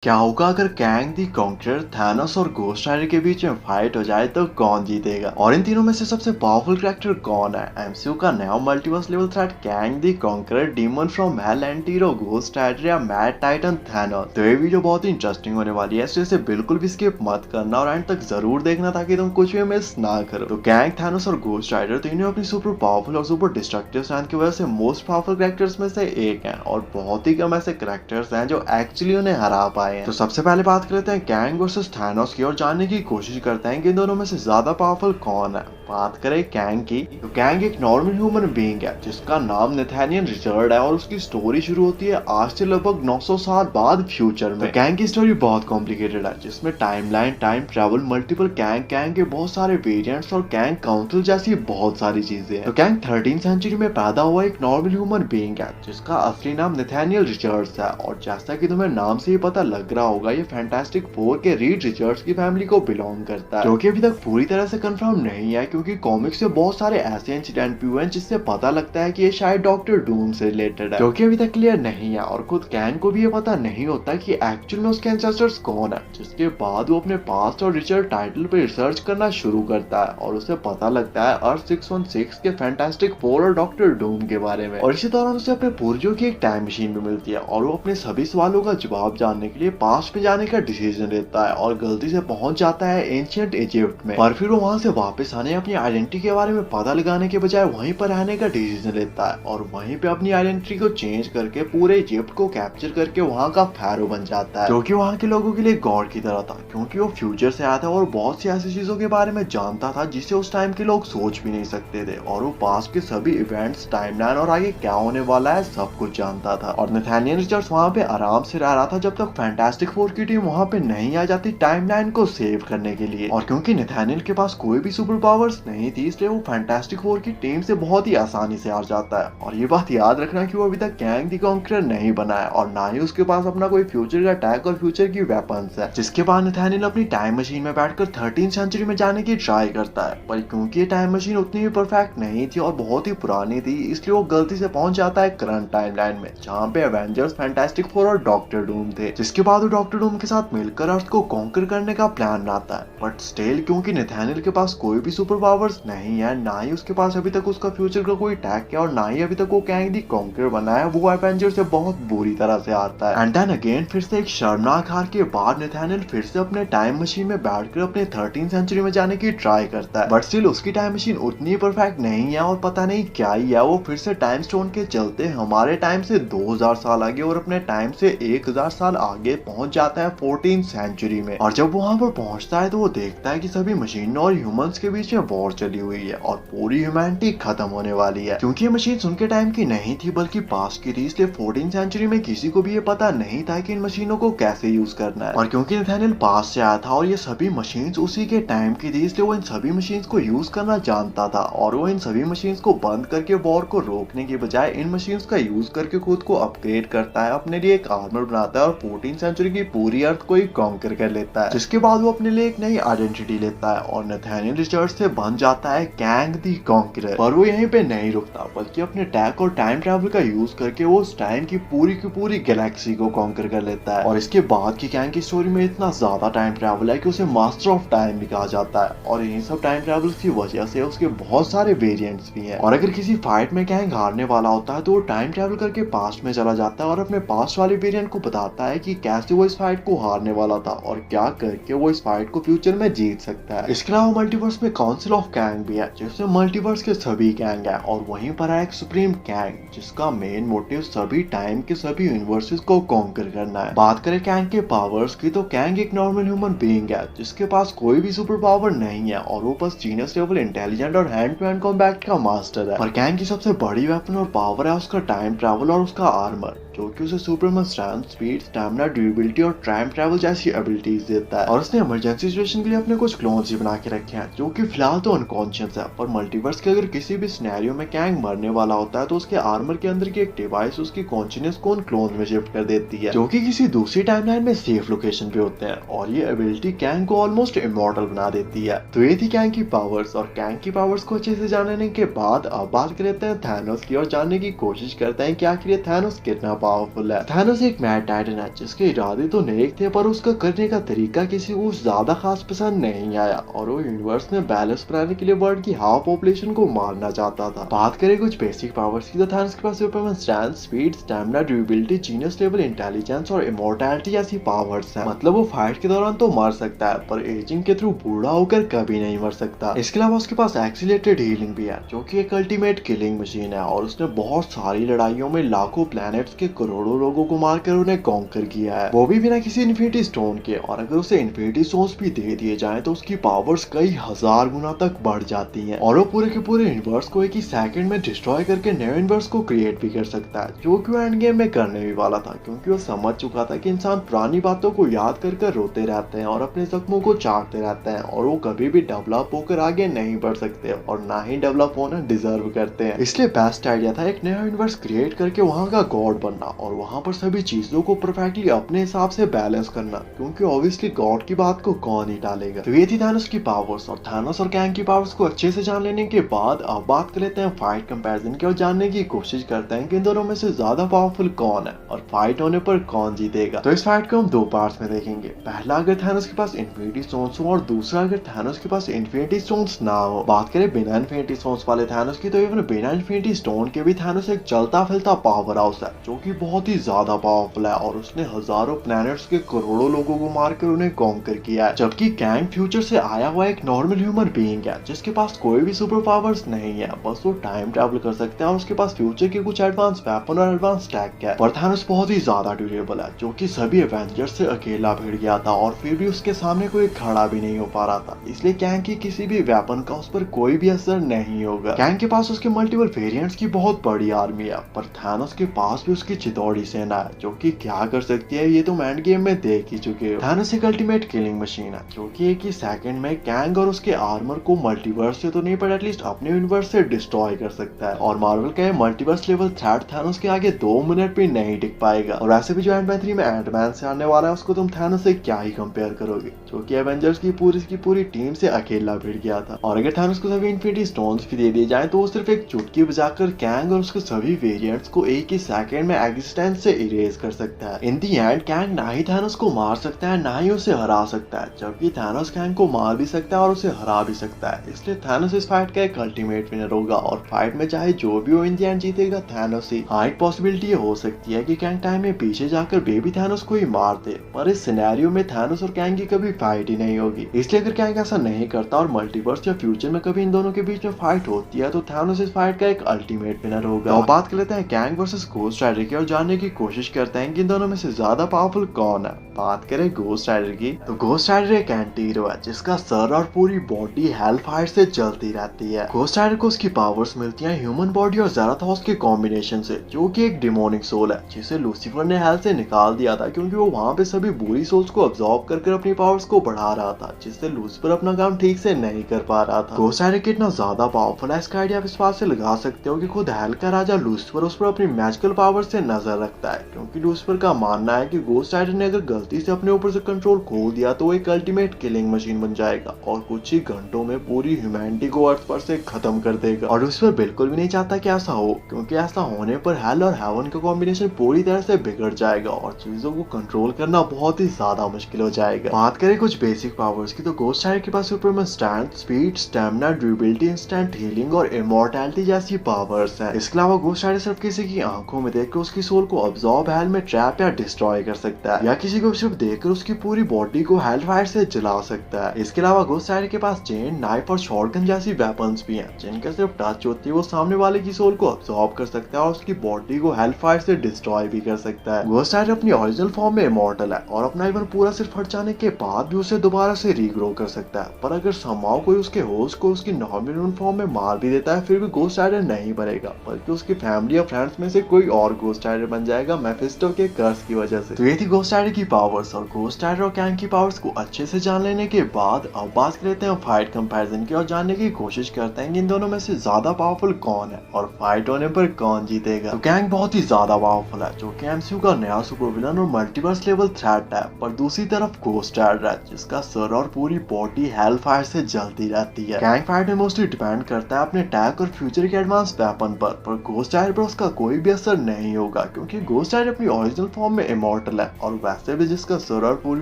क्या होगा अगर कैंग दी कॉन्करर, थैनोस और घोस्ट राइडर के बीच में फाइट हो जाए तो कौन जीतेगा? और इन तीनों में से सबसे पावरफुल कैरेक्टर कौन है? एमसीयू का नया multiverse level threat Kang the conqueror, demon from hell, Antero, Ghost Rider या मैड टाइटन थैनोस? तो ये वीडियो बहुत ही इंटरेस्टिंग होने वाली है, इसलिए इसे बिल्कुल भी स्किप मत करना और एंड तक जरूर देखना ताकि तुम कुछ भी मिस ना करो। तो कैंग, थैनोस और घोस्ट राइडर तीनों अपनी सुपर पावरफुल और सुपर डिस्ट्रक्टिव स्ट्रेंथ की वजह से मोस्ट पावरफुल कैरेक्टर्स में से एक हैं और बहुत ही कम ऐसे कैरेक्टर्स हैं जो एक्चुअली उन्हें हरा पाए हैं। तो सबसे पहले बात करते हैं कैंग वर्सेस थैनोस की और जानने की कोशिश करते हैं कि इन दोनों में से ज्यादा पावरफुल कौन है। बात करें कैंग की, तो कैंग एक नॉर्मल ह्यूमन बीइंग है जिसका नाम नेथानियल रिचर्ड है और उसकी स्टोरी शुरू होती है आज से लगभग 900 साल बाद फ्यूचर में। तो कैंग की स्टोरी बहुत कॉम्प्लिकेटेड है जिसमें timeline, time travel, multiple Kang, Kang के बहुत सारे वेरिएंट्स और कैंग काउंसिल जैसी बहुत सारी चीजें हैं। तो कैंग 13th सेंचुरी में पैदा हुआ एक नॉर्मल ह्यूमन बीइंग है जिसका असली नाम नेथानियल रिचर्ड्स है और जैसा कि तुम्हें नाम से ही पता लग रहा होगा ये फैंटास्टिक फोर के रीड रिचर्ड्स की फैमिली को बिलोंग करता है, जो कि अभी तक पूरी तरह से कंफर्म नहीं है क्योंकि कॉमिक्स में बहुत सारे ऐसे इंसिडेंट भी हुए हैं जिससे पता लगता है कि ये शायद डॉक्टर डूम से रिलेटेड है, जो कि अभी तक क्लियर नहीं है। और खुद कैंग को भी ये पता नहीं होता कि एक्चुअल में उसके एंसेस्टर्स कौन है, जिसके बाद वो अपने पास्ट और रिचर्ड टाइटल पे रिसर्च करना शुरू करता है और उसे पता लगता है अर्थ 616 के फैंटास्टिक फोर और डॉक्टर डूम के बारे में। और इसी दौरान उसे अपने पूर्वजों की एक टाइम मशीन भी मिलती है और वो अपने सभी सवालों का जवाब जानने के लिए पास्ट में जाने का डिसीजन लेता है और गलती से पहुंच जाता है एंशिएंट इजिप्ट में। पर फिर वो वहां से वापस आने अपनी आइडेंटिटी के बारे में पता लगाने के बजाय वहीं पर रहने का डिसीजन लेता है और वहीं पे अपनी आइडेंटिटी को चेंज करके पूरे इजिप्ट को कैप्चर करके वहां का फैरो बन जाता है, जो कि वहां के लोगों के लिए गॉड की तरह था क्योंकि वो फ्यूचर से आया था और बहुत सी ऐसी चीजों के बारे में जानता था जिसे उस टाइम के लोग सोच भी नहीं सकते थे। और वो पास्ट के सभी इवेंट्स, टाइमलाइन और आगे क्या होने वाला है सब कुछ जानता था। और नेथानियल रिचर्ड्स वहां पे आराम से रह रहा था जब तक फैंटास्टिक फोर की टीम वहां पे नहीं आ जाती टाइमलाइन को सेव करने के लिए। और क्योंकि नेथानियल के पास कोई भी सुपर पावर्स नहीं थी इसलिए वो फैंटास्टिक फोर की टीम से बहुत ही आसानी से हार जाता है। और ये बात याद रखना कि वो अभी तक कैंग दी कॉन्करर नहीं बना है और ना ही उसके पास अपना कोई फ्यूचर का अटैक और फ्यूचर की वेपन्स है। जिसके बाद नेथानियल अपनी टाइम मशीन में बैठकर 13th सेंचुरी में जाने की ट्राई करता है, पर क्योंकि ये टाइम मशीन उतनी भी परफेक्ट नहीं थी और बहुत ही पुरानी थी इसलिए वो गलती से पहुंच जाता है करंट टाइमलाइन में जहाँ पे एवेंजर्स, फैंटास्टिक फोर और डॉक्टर डूम थे। जिसके बाद वो डॉक्टर डूम के साथ मिलकर अर्थ को कॉन्कर करने का प्लान बनाता है। बट स्टिल क्योंकि नेथानियल के पास कोई भी सुपर पावर्स नहीं है, ना ही उसके पास अभी तक उसका फ्यूचर का कोई अटैक है और ना ही अभी तक वो कैंग दी कॉन्कर बना है, वो एवेंजर से बहुत बुरी तरह से हारता है। एंड देन अगेन फिर से एक शर्मनाक हार के बाद नेथानियल फिर से अपने टाइम मशीन में बैठकर अपने 13th सेंचुरी में जाने की ट्राई करता है। बट स्टिल उसकी टाइम मशीन उतनी परफेक्ट नहीं है और पता नहीं क्या ही है, वो फिर से टाइम स्टोन के चलते हमारे टाइम से 2000 साल आगे और अपने टाइम से 1000 साल आगे पहुंच जाता है 14th सेंचुरी में। और जब वहां पर पहुंचता है तो वो देखता है कि सभी मशीनों और ह्यूमंस के बीच में वॉर चली हुई है और पूरी ह्यूमैनिटी खत्म होने वाली है। क्योंकि ये मशीन उनके टाइम की नहीं थी बल्कि पास्ट की थी, इसलिए 14th सेंचुरी में किसी को भी ये पता नहीं था कि इन मशीनों को कैसे यूज करना है। और क्योंकि नेथानियल पास्ट से आया था और ये सभी मशीन्स उसी के टाइम की थी इसलिए वो इन सभी मशीन्स को यूज करना जानता था और वो इन सभी मशीन्स को बंद करके वॉर को रोकने के बजाय इन मशीन्स का यूज करके खुद को अपग्रेड करता है, अपने लिए एक आर्मर बनाता है और 14th सेंचुरी की पूरी अर्थ को ही कॉन्कर कर लेता है। जिसके बाद वो अपने लिए एक नई आइडेंटिटी लेता है और नेथानियल रिचर्ड्स से बन जाता है कैंग दी कॉन्करर। पर वो यहीं पे नहीं रुकता बल्कि अपने टैक और टाइम ट्रैवल का यूज करके वो उस टाइम की पूरी गैलेक्सी को कॉन्कर कर लेता है। और इसके बाद की कैंग की स्टोरी में इतना ज्यादा टाइम ट्रैवल है कि उसे मास्टर ऑफ टाइम भी कहा जाता है और इन सब टाइम ट्रैवल की वजह से उसके बहुत सारे वेरिएंट्स भी हैं। और अगर किसी फाइट में कैंग हारने वाला होता है तो वो टाइम ट्रैवल करके पास्ट में चला जाता है और अपने पास्ट वाले वेरिएंट को बताता है कि कैसे वो इस फाइट को हारने वाला था और क्या करके वो इस फाइट को फ्यूचर में जीत सकता है। इसके अलावा मल्टीवर्स में काउंसिल ऑफ कैंग भी है जिसमें मल्टीवर्स के सभी कैंग है और वहीं पर है एक सुप्रीम कैंग जिसका मेन मोटिव सभी टाइम के सभी यूनिवर्सेस को कॉन्कर करना है। बात करें कैंग के पावर्स की तो कैंग एक नॉर्मल ह्यूमन बीइंग है जिसके पास कोई भी सुपर पावर नहीं है और वो बस जीनियस लेवल इंटेलिजेंट और हैंड टू हैंड कॉम्बैट का मास्टर है। और कैंग की सबसे बड़ी वेपन और पावर है उसका टाइम ट्रैवल और उसका आर्मर, जो कि उसे Superman strength, speed, stamina, durability और टाइम ट्रैवल जैसी एबिलिटीज देता है। और उसने इमरजेंसी सिचुएशन के लिए अपने कुछ क्लोन्स भी बना के रखे हैं जो कि फिलहाल तो अनकॉन्शियस है, पर मल्टीवर्स के अगर किसी भी सिनेरियो में कैंग मरने वाला होता है तो उसके आर्मर के अंदर की एक डिवाइस उसकी कॉन्शियसनेस को उन क्लोन्स में शिफ्ट कर देती है जो कि किसी दूसरी टाइमलाइन में सेफ लोकेशन पे होते हैं और ये एबिलिटी कैंग को ऑलमोस्ट इमॉर्टल बना देती है। तो ये थी कैंग की पावर्स और कैंग की पावर्स को अच्छे से जानने के बाद अब बात करते हैं थैनोस की और जानने की कोशिश करते हैं कि आखिर ये थैनोस कितना पावरफुल है। थानोस एक मैड टाइटन है जिसके इरादे तो नेक थे, पर उसका करने का तरीका किसी को ज्यादा खास पसंद नहीं आया और वो यूनिवर्स में बैलेंस बनाने के लिए वर्ल्ड की हाफ पॉपुलेशन को मारना चाहता था। बात करें कुछ बेसिक पावर्स की तो थानोस के पास superman strength, speed, stamina, durability, genius level intelligence और इमोर्टैलिटी जैसी पावर्स हैं। मतलब वो फाइट के दौरान तो मर सकता है पर एजिंग के थ्रू बूढ़ा होकर कभी नहीं मर सकता। इसके अलावा उसके पास एक्सीलेटेड हीलिंग भी है जो कि एक अल्टीमेट किलिंग मशीन है और उसने बहुत सारी लड़ाइयों में लाखों प्लैनेट्स के करोड़ों लोगों को मारकर उन्हें कॉन्कर किया है, वो भी बिना किसी इन्फिनिटी स्टोन के। और अगर उसे इन्फिनिटी स्टोन्स भी दे दिए जाएं तो उसकी पावर्स कई हजार गुना तक बढ़ जाती हैं और वो पूरे के पूरे यूनिवर्स को एक ही सेकंड में डिस्ट्रॉय करके नए यूनिवर्स को क्रिएट भी कर सकता है, जो कि वो एंड गेम में करने भी वाला था क्योंकि वो समझ चुका था कि इंसान पुरानी बातों को याद कर कर रोते रहते हैं और अपने जख्मों को चाटते रहते हैं और वो कभी भी डेवलप होकर आगे नहीं बढ़ सकते और ना ही डेवलप होना डिजर्व करते हैं। इसलिए बेस्ट आइडिया था एक नया यूनिवर्स क्रिएट करके वहाँ का गॉड बनना और वहाँ पर सभी चीजों को परफेक्टली अपने हिसाब से बैलेंस करना, क्योंकि ऑब्वियसली गॉड की बात को कौन ही टालेगा। तो ये थी थानोस की पावर्स और थानोस और कैंग की पावर्स को अच्छे से जान लेने के बाद अब बात कर लेते हैं फाइट कंपैरिजन की और जानने की कोशिश करते हैं कि इन दोनों में से ज्यादा पावरफुल कौन है और फाइट होने पर कौन जीतेगा। तो इस फाइट को हम दो पार्ट्स में देखेंगे। पहला अगर थानोस के पास इन्फिनिटी स्टोन्स हो और दूसरा अगर थानोस के पास इन्फिनिटी स्टोन्स ना हो। बात करें बिना इन्फिनिटी स्टोन्स वाले थानोस की तो इवन बिना इन्फिनिटी स्टोन के भी थानोस एक चलता फिरता पावर हाउस है जो कि बहुत ही ज्यादा पावरफुल है और उसने हजारों प्लैनेट्स के करोड़ों लोगों को मारकर उन्हें कॉन्कर किया है। जबकि कैंग फ्यूचर से आया हुआ एक नॉर्मल ह्यूमन बीइंग है जिसके पास कोई भी सुपर पावर्स नहीं है, बस वो टाइम ट्रैवल कर सकते हैं और उसके पास फ्यूचर के कुछ एडवांस वेपन और एडवांस टैक है। पर थानोस बहुत ही ज्यादा ड्यूरेबल है जो कि सभी एवेंजर्स से अकेला भिड़ गया था और फिर भी उसके सामने कोई खड़ा भी नहीं हो पा रहा था, इसलिए कैंग की किसी भी वेपन का उस पर कोई भी असर नहीं होगा। कैंग के पास उसके मल्टीपल वेरिएंट्स की बहुत बड़ी आर्मी है, पर थानोस के पास भी उसकी चितौड़ी सेना है जो कि क्या कर सकती है ये तो एंड गेम में देख ही चुके हो। थानोस एक अल्टीमेट किलिंग मशीन है जो कि एक ही सेकंड में कैंग और उसके आर्मर को मल्टीवर्स से तो नहीं पर एटलीस्ट अपने यूनिवर्स से डिस्ट्रॉय कर सकता है। और मार्वल का मल्टीवर्स लेवल थ्रेट थानोस के आगे 2 मिनट भी नहीं टिक पाएगा। और वैसे भी जो एंटमैन 3 में एंटमैन से आने वाला है उसको तुम थानोस से क्या ही कंपेयर करोगे, जो कि एवेंजर्स की पूरी टीम से अकेला भिड़ गया था। और अगर थानोस को सभी इन्फिनिटी स्टोन्स भी दे दिए जाए तो वो सिर्फ एक चुटकी बजाकर कैंग और उसके सभी वेरिएंट्स को एक ही सेकंड में एग्जिस्टेंस से इरेज कर सकता है। इन दी एंड कैंग ना ही थानोस को मार सकता है ना ही उसे हरा सकता है, जबकि थानोस कैंग को मार भी सकता है और उसे हरा भी सकता है। इसलिए थानोस इस फाइट का एक अल्टीमेट विनर होगा और फाइट में चाहे जो भी हो इन दी एंड जीतेगा थानोस ही। हाँ, एक पॉसिबिलिटी ये हो सकती है कि कैंग टाइम में पीछे जाकर बेबी थानोस को ही मार दे, पर इस सिनेरियो में थानोस और कैंग की कभी फाइट ही नहीं होगी। इसलिए अगर कैंग ऐसा नहीं करता और मल्टीवर्स या फ्यूचर में कभी इन दोनों के बीच में फाइट होती है तो थानोस इस फाइट का एक अल्टीमेट विनर होगा। और बात कर लेते हैं कैंग वर्सेस घोस्ट राइडर की और जानने की कोशिश करते हैं कि इन दोनों में से ज्यादा पावरफुल कौन है। बात करें घोस्ट राइडर की तो घोस्ट राइडर एक एंटी हीरो है जिसका सर और पूरी बॉडी हेल फायर से जलती रहती है। घोस्ट राइडर को उसकी पावर्स मिलती हैं ह्यूमन बॉडी और ज़राथोस के कॉम्बिनेशन से, जो कि एक डिमोनिक सोल है जिसे लूसीफर ने हेल से निकाल दिया था क्योंकि वो वहां पे सभी बुरी सोल्स को अब्सॉर्ब कर अपनी पावर्स को बढ़ा रहा था, जिससे लूसीफर अपना काम ठीक से नहीं कर पा रहा था। घोस्ट राइडर कितना ज्यादा पावरफुल है इसका आइडिया आप इस बात से लगा सकते हो कि खुद हेल का राजा लूसीफर उस पर अपनी मैजिकल पावर से नजर रखता है, क्योंकि लूसीफर का मानना है कि घोस्ट राइडर ने अगर गलती से अपने ऊपर से कंट्रोल खो दिया तो वो एक अल्टीमेट किलिंग मशीन बन जाएगा और कुछ ही घंटों में पूरी ह्यूमैनिटी को अर्थ पर से खत्म कर देगा। और लूसीफर बिल्कुल भी नहीं चाहता कि ऐसा हो, क्योंकि ऐसा होने पर हेल और हेवन का कॉम्बिनेशन पूरी तरह से बिगड़ जाएगा और चीजों को कंट्रोल करना बहुत ही ज्यादा मुश्किल हो जाएगा। बात करें कुछ बेसिक पावर्स की तो घोस्ट राइडर के पास superman strength, speed, stamina, durability, instant healing और इमॉर्टैलिटी जैसी पावर्स हैं। इसके अलावा घोस्ट राइडर सिर्फ किसी की आंखों में देखकर उसकी सोल को अब्सॉर्ब हेल में ट्रैप या डिस्ट्रॉय कर सकता है, या किसी को सिर्फ देखकर उसकी पूरी बॉडी को हेल फायर से जला सकता है। इसके अलावा घोस्ट राइडर के पास चेन, नाइफ और शॉटगन जैसी वेपन्स भी हैं जिनका सिर्फ टच होती है वो सामने वाले की सोल को अब्सॉर्ब कर सकता है और उसकी बॉडी को हेल फायर से डिस्ट्रॉय भी कर सकता है। घोस्ट राइडर अपनी ओरिजिनल फॉर्म में इमॉर्टल है और अपना इवन पूरा सिर्फ हट जाने के बाद भी उसे दोबारा से रीग्रो कर सकता है, पर अगर समाव कोई उसके होस्ट को उसकी नॉर्मल फॉर्म में मार भी देता है फिर भी घोस्ट राइडर नहीं बनेगा, बल्कि उसकी फैमिली या फ्रेंड्स में से कोई और घोस्ट राइडर बन जाएगा मेफिस्टो के कर्स की वजह से। तो ये थी घोस्ट राइडर की पावर्स और घोस्ट राइडर और कैंग की पावर्स को अच्छे से जान लेने के बाद अब बात करते हैं फाइट कंपैरिजन की और जानने की कोशिश करते हैं कि इन दोनों में से ज्यादा पावरफुल कौन है और फाइट होने पर कौन जीतेगा। तो कैंग बहुत ही ज्यादा पावरफुल है जो कि एमसीयू का नया सुपर विलन और मल्टीवर्स लेवल थ्रेट है, पर दूसरी तरफ घोस्ट राइडर है जिसका सर और पूरी बॉडी हेल फायर से जलती रहती है। कैंग फाइट में मोस्टली डिपेंड करता है अपने अटैक और फ्यूचर के एडवांस वेपन पर घोस्ट राइडर पर उसका कोई भी असर नहीं होगा होगा, क्योंकि घोस्ट राइडर अपनी ओरिजिनल फॉर्म में इमॉर्टल है और वैसे भी जिसका सर और पूरी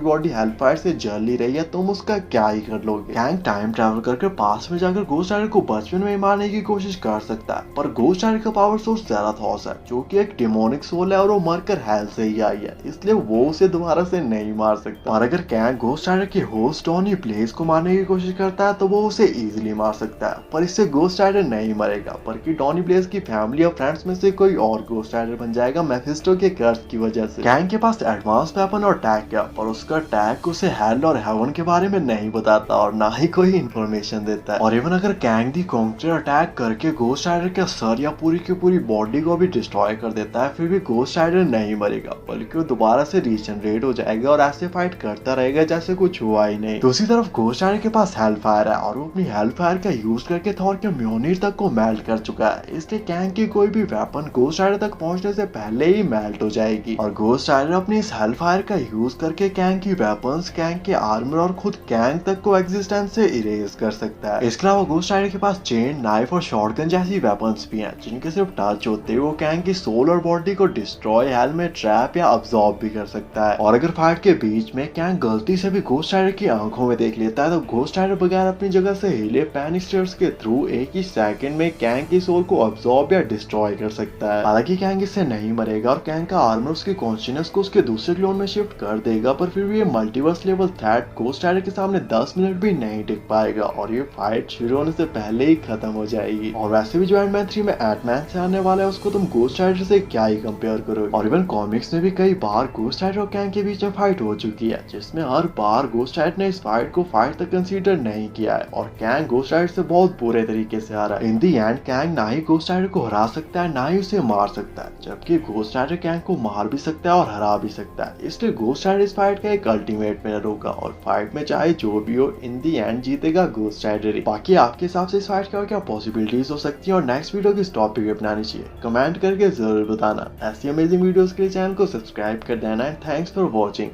बॉडी हेलफायर से जल ही रही है, तुम उसका क्या ही कर लोगे। कैंग टाइम ट्रैवल करके पास में जाकर घोस्ट राइडर को बचपन में मारने की कोशिश कर सकता है, पर घोस्ट राइडर का पावर सोर्स ज़ेराथोस है जो कि एक डिमोनिक सोल है और वो मरकर हेल से ही आई है, इसलिए वो उसे दोबारा से नहीं मार सकता। और अगर कैंग घोस्ट राइडर के होस्ट डॉनी ब्लेज को मारने की कोशिश करता है तो वो उसे इजीली मार सकता है, पर इससे घोस्ट राइडर नहीं मरेगा, बल्कि डॉनी ब्लेज की फैमिली और फ्रेंड्स में से कोई और घोस्ट राइडर बन जाएगा मेफिस्टो के कर्ज की वजह से। कैंग के पास एडवांस वेपन और टैग है, पर उसका टैग उसे हेल और हेवन के बारे में नहीं बताता और ना ही कोई इन्फॉर्मेशन देता है। और इवन अगर कैंग दी कॉन्करर अटैक करके घोस्ट राइडर के सर या पूरी की पूरी बॉडी को भी डिस्ट्रॉय कर देता है, फिर भी घोस्ट राइडर नहीं मरेगा, बल्कि वो दोबारा से रीजनरेट हो जाएगा और ऐसे फाइट करता रहेगा जैसे कुछ हुआ ही नहीं। दूसरी तरफ घोस्ट राइडर के पास हेलफायर है और वो अपनी हेलफायर का यूज करके थॉर के म्योनिर तक को मेल्ट कर चुका है, इसलिए कैंग की कोई भी वेपन घोस्ट राइडर तक पहुंचने से पहले ही मेल्ट हो जाएगी। और घोस्ट राइडर अपनी इस हेलफायर का यूज करके कैंग की वेपन्स, कैंग के आर्मर और खुद कैंग तक को एग्जिस्टेंस से इरेज कर सकता है। इसके अलावा घोस्ट राइडर के पास चेन, नाइफ और शॉटगन जैसी वेपन्स भी हैं, जिनके सिर्फ टच होते हुए वो कैंग की सोल और बॉडी को डिस्ट्रॉय, हेल में ट्रैप या अब्सॉर्ब भी कर सकता है। और अगर फाइट के बीच में कैंग गलती से भी घोस्ट राइडर की आंखों में देख लेता है तो घोस्ट राइडर बगैर अपनी जगह से हिले पैनिक स्टेयर्स के थ्रू एक ही सेकंड में कैंग की सोल को अब्सॉर्ब या डिस्ट्रॉय कर सकता है। हालांकि कैंग इससे नहीं मरेगा और कैंग का आर्मर उसकी कॉन्शियसनेस को उसके दूसरे क्लोन में शिफ्ट कर देगा, पर फिर भी ये multiverse level threat Ghost Rider के सामने 10 मिनट भी नहीं टिक पाएगा और ये फाइट शुरू होने से पहले ही खत्म हो जाएगी। और वैसे भी जो एंटमैन 3 में एंटमैन से आने वाला है उसको तुम घोस्ट राइडर से क्या ही कंपेयर करोगे। और इवन कॉमिक्स में भी कई बार घोस्ट राइडर और कैंग के बीच में फाइट हो चुकी है, जिसमें हर बार घोस्ट राइडर ने इस फाइट को फाइट तक कंसीडर नहीं किया है और कैंग घोस्ट राइडर से बहुत बुरे तरीके से हारा। इन दी एंड कैंग ना ही घोस्ट राइडर को हरा सकता है ना ही उसे मार सकता है, जबकि घोस्ट राइडर कैंग को मार भी सकता है और हरा भी सकता है। इसलिए घोस्ट राइडर इस फाइट का एक अल्टीमेट विनर होगा और फाइट में चाहे जो भी हो, इन दी एंड जीतेगा घोस्ट राइडर ही। बाकी आपके हिसाब से इस फाइट का क्या पॉसिबिलिटीज हो सकती है और नेक्स्ट वीडियो किस टॉपिक पे बनानी चाहिए, कमेंट करके जरूर बताना। ऐसी अमेजिंग वीडियोस के लिए चैनल को सब्सक्राइब कर देना एंड थैंक्स फॉर वॉचिंग।